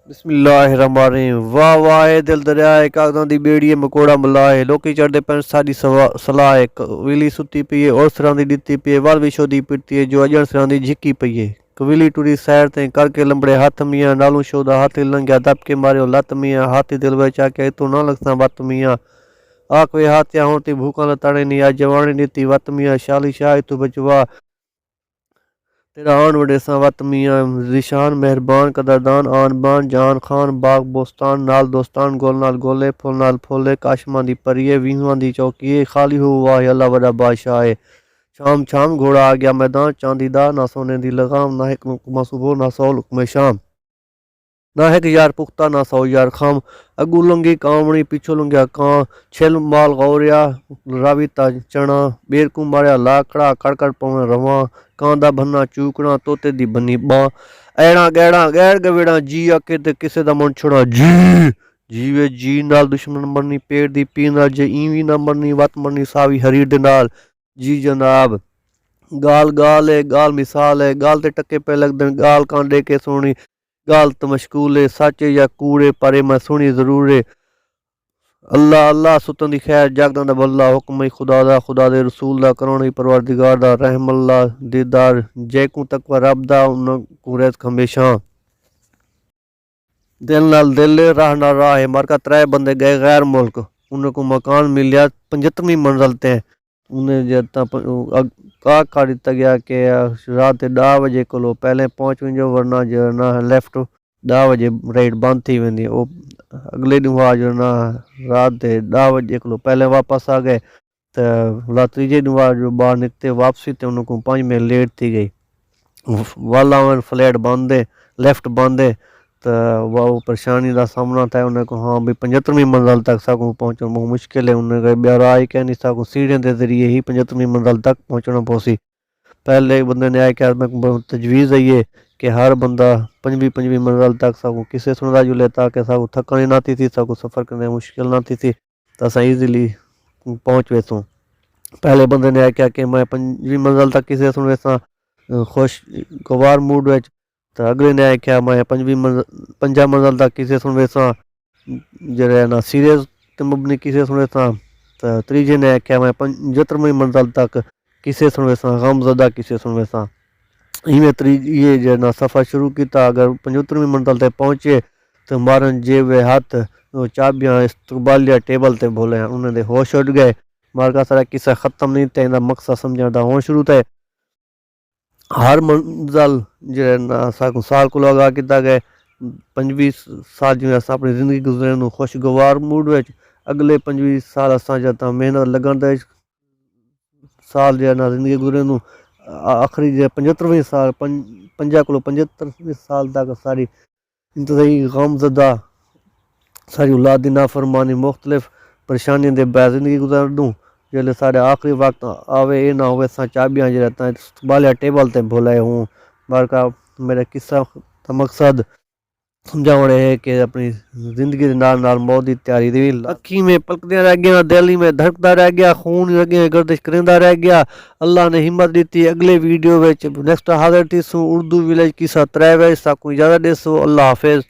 بسم اللہ الرحمن الرحیم۔ واہ واہ دل دریائے کاغذاں دی بیڑی مکوڑا ملائے لوکی چڑھدے پن ساڈی صلاح ہے کویلی ستی پئی ہے اور سراں دی ڈتی پئی ہے ول وچھو دی پٹی ہے جو اجن سراں دی جھکی پئی ہے کویلی ٹری سیر تے کر کے لمبڑے ہاتھ میاں نالوں شو دا ہاتھ لنگیا دب کے مارے لت میاں ہاتھ دل وچ آ کے تو نہ لگساں وت میاں آکوے ہاتھیا ہون تے بھوکاں لتاڑے نہیں آ جوانے نیتی وت میاں شالی شاہ تو بچوا تیرا آن وڈے ساں وت میاں ذیشان مہربان قدردان آن بان جان خان باغ بوستان نال دوستان گول نال گولے پھول نال پھولے کاشماں دی پریے ویہواں دی چوکیے خالی ہو واہ اللہ وڈا بادشاہ ہے شام شام گھوڑا آ گیا میدان چاندی دا نہ سونے دی لگام نہ ایک حکمہ صبح نہ سو حکم شام نہ ایک یار پختہ نہ سو یار خام اگو لنگی کامڑی پیچھو لنگیا کان چھل مال غوریا راوی تا چنا بیر کو ماریا لاکڑا کڑکڑ پویں رواں کان دا بھنا چوکنا توتے دی بنی باں ایڑا گیڑا غیر گویڑا جی آکے تے کسے دا من چھڑا جی وے جی نال دشمن مرنی پیڑ دی پی نال جے ایویں نہ مرنی وت مرنی ساوی حریر دے نال جی جناب گال گال ہے گال مثال ہے گال تے ٹکے پہ لگ دن گال کان دے کے سونی گال تو مشکول ہے سچے یا کوڑے پرے میں سونی ضرور ہے اللہ اللہ ستن دی خیر جاگداں دا بلہ حکم خدا دے رسول دا کرونی پروردگار دا رحم اللہ دیدار جے کو تقوی رب دا انہاں کو رزق ہمیشہ دل نال دل راہ نہ راہ ہے مرکا ترے بندے گئے غیر ملک انہوں کو مکان ملیا 75ویں منزل تے انہیں جتا کا دیتا گیا کہ رات 10 بجے کولو پہلے پہنچ ونجو ورنہ جو نہ لیفٹ 10 بجے رائٹ بند تھی ویندی او اگلے ڈوں جو نہ رات 10 بجے کولو پہلے واپس آ گئے تو تیجے ڈوں جو باہر نکتے واپسی تے انہوں کو 5 منٹ لیٹ تھی گئی والا فلیٹ باندھے لیفٹ باندھے تو وہ پریشانی دا سامنا تھا انہیں کو ہاں بھی 75ویں منزل تک ساکوں پہنچنا بہت مشکل ہے انہیں کہا بیا راہ ہی کہنی ساکوں سیڑھیں دے ذریعے ہی 75ویں منزل تک پہنچنا پوسی پہلے بندے نے آئے کہ میں تجویز ہے کہ ہر بندہ 5ویں منزل تک ساکوں کسے سندا جو لے تاکہ ساکوں تھکانی نہ تھی ساکوں سفر کرنے مشکل نہ تھی تو اساں ایزیلی پہنچ ویسوں پہلے بندے نے آئے کہ میں 5ویں منزل تک کسے سن ویساں خوش گوار موڈ وچ تو اگلے نے آئے کہ میں 5 منزل تک کسے سن ویساں جڑے نا سیریز تے مبنی کسے سن ویساں تو تیجے نے آئے کہ میں 75ویں منزل تک کسے سن ویساں غم زدہ کسے سن ویساں ایویں تیجے جو نا سفر شروع کیتا اگر 75ویں منزل تے پہنچے تو مارن جیب ہاتھ چابیاں استقبالیہ ٹیبل تے بھولے انہوں نے ہوش اٹھ گئے مار کا سارا قصہ ختم نہیں تے انہاں مقصد سمجھا دا ہون شروع تے ہر منزل جو نا سال کو لگا کیتا گئے 25 سال جو اساں اپنی زندگی گزرن نو خوشگوار موڈ وچ اگلے 25 سال اساں جتا محنت لگن دے سال جو نا زندگی گزرن نو آخری جو 75ویں سال 50 کلو 75 سال تک ساری انتہائی غم زدہ ساری اولاد دی نافرمانی مختلف پریشانیاں دے بے زندگی گزار دوں جلے سارے آخری وقت آوے اے نہ ہوئے ساں چابیاں جو رہتا ہے بالیا ٹیبل تے بھولائے ہوں بارکا میرے قصہ کا مقصد سمجھاونے ہے کہ اپنی زندگی نال نال موت دی تیاری دی اکھی میں پلکدیاں رہ گیا دلی میں دھڑکدا رہ گیا خون لگے گردش کریندا رہ گیا اللہ نے ہمت دیتی اگلے ویڈیو وچ نیکسٹ حاضر تھی سوں اردو ویلیج قصہ 3 وچ ساکوں اجازت دے سو اللہ حافظ